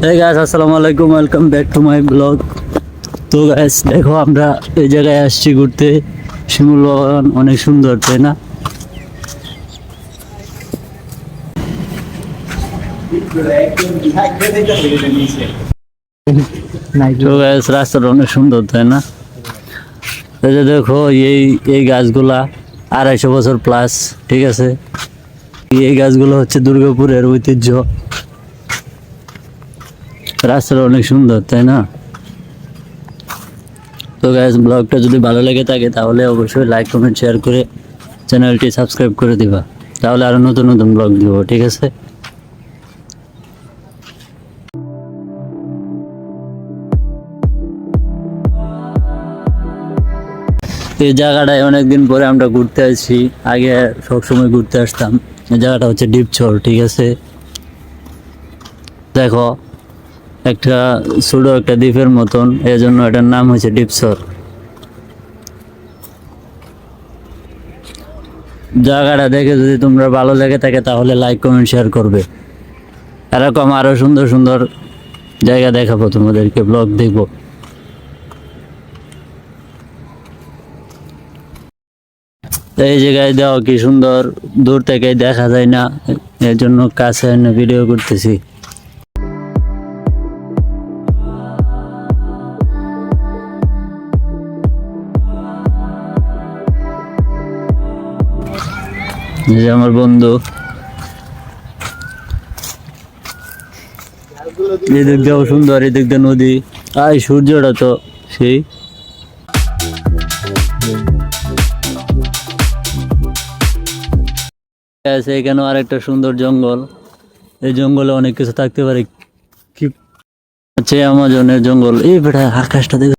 Hey guys, আসসালামু আলাইকুম, welcome back to my blog. তো গাইস দেখো, আমরা এই জায়গায় আসছি ঘুরতে। শিমুল বাগান অনেক সুন্দর, তাই না? তো গাইস রাস্তাটা অনেক সুন্দর, তাই না? এই যে দেখো, এই এই গাছগুলা 250 বছর প্লাস, ঠিক আছে? এই গাছগুলো হচ্ছে দুর্গাপুরের ঐতিহ্য। রাস্তাটা অনেক সুন্দর, তাই না? তো গাইস, ব্লগটা যদি ভালো লেগে থাকে তাহলে অবশ্যই লাইক কমেন্ট শেয়ার করে চ্যানেলটি সাবস্ক্রাইব করে দিবা, তাহলে আরো নতুন নতুন ব্লগ দিব, ঠিক আছে? এই জায়গাটায় অনেকদিন পরে আমরা ঘুরতে আসছি। আগে সবসময় ঘুরতে আসতাম। এই জায়গাটা হচ্ছে ডিপচর, ঠিক আছে? দেখো, একটা ছোট একটা দ্বীপের মতন, এই জন্য এটার নাম হয়েছে ডিপচর। জায়গাটা দেখে যদি তোমরা ভালো লেগে থাকে তাহলে লাইক কমেন্ট শেয়ার করবে। এরকম আরো সুন্দর সুন্দর জায়গা দেখাবো তোমাদেরকে, ব্লগ দেখবো। এই জায়গায় দেখো কি সুন্দর, দূর থেকে দেখা যায় না, এর জন্য কাছে এনে ভিডিও করতেছি। এই যে আমার বন্ধু, এদিক দিয়েও সুন্দর, এদিক দিয়ে নদী, আর সূর্যটা তো সেই। আছে এখানেও আরেকটা সুন্দর জঙ্গল। এই জঙ্গলে অনেক কিছু থাকতে পারে। কি হচ্ছে আমাজনের জঙ্গল। এই বেটা, আকাশটা দেখো।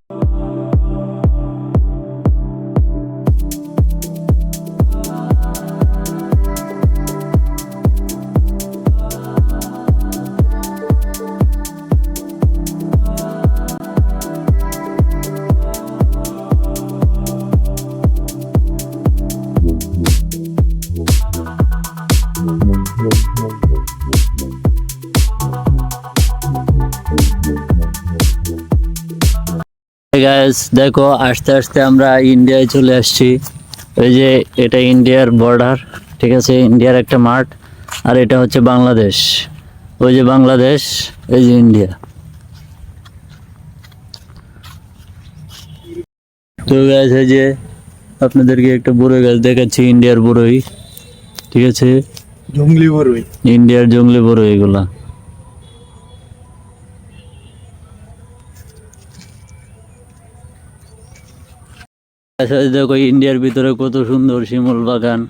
গাইস দেখো, আস্তে আস্তে আমরা ইন্ডিয়ায় চলে আসছি। ওই যে এটা ইন্ডিয়ার বর্ডার, ঠিক আছে? ইন্ডিয়ার একটা মাঠ, আর এটা হচ্ছে বাংলাদেশ। ওই যে বাংলাদেশ, এই যে ইন্ডিয়া। তো গাইস, এই যে আপনাদেরকে একটা বড়ই গাছ দেখাচ্ছি, ইন্ডিয়ার বড়ই, ঠিক আছে? জঙ্গলি বড়ই, ইন্ডিয়ার জঙ্গলি বড়ই এগুলা। আচ্ছা, দেখো ইন্ডিয়ার ভিতরে কত সুন্দর শিমুল বাগান।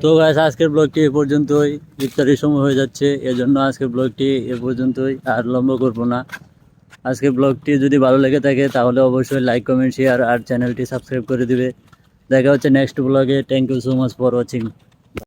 তো গাইস, আজকের ব্লগটি এ পর্যন্তই। ইফতারির সময় হয়ে যাচ্ছে, এজন্য আজকের ব্লগটি এ পর্যন্তই, আর লম্বা করবো না। আজকের ব্লগটি যদি ভালো লেগে থাকে তাহলে অবশ্যই লাইক কমেন্ট শেয়ার আর চ্যানেলটি সাবস্ক্রাইব করে দিবে। দেখা হচ্ছে নেক্সট ব্লগে। Thank you so much for watching.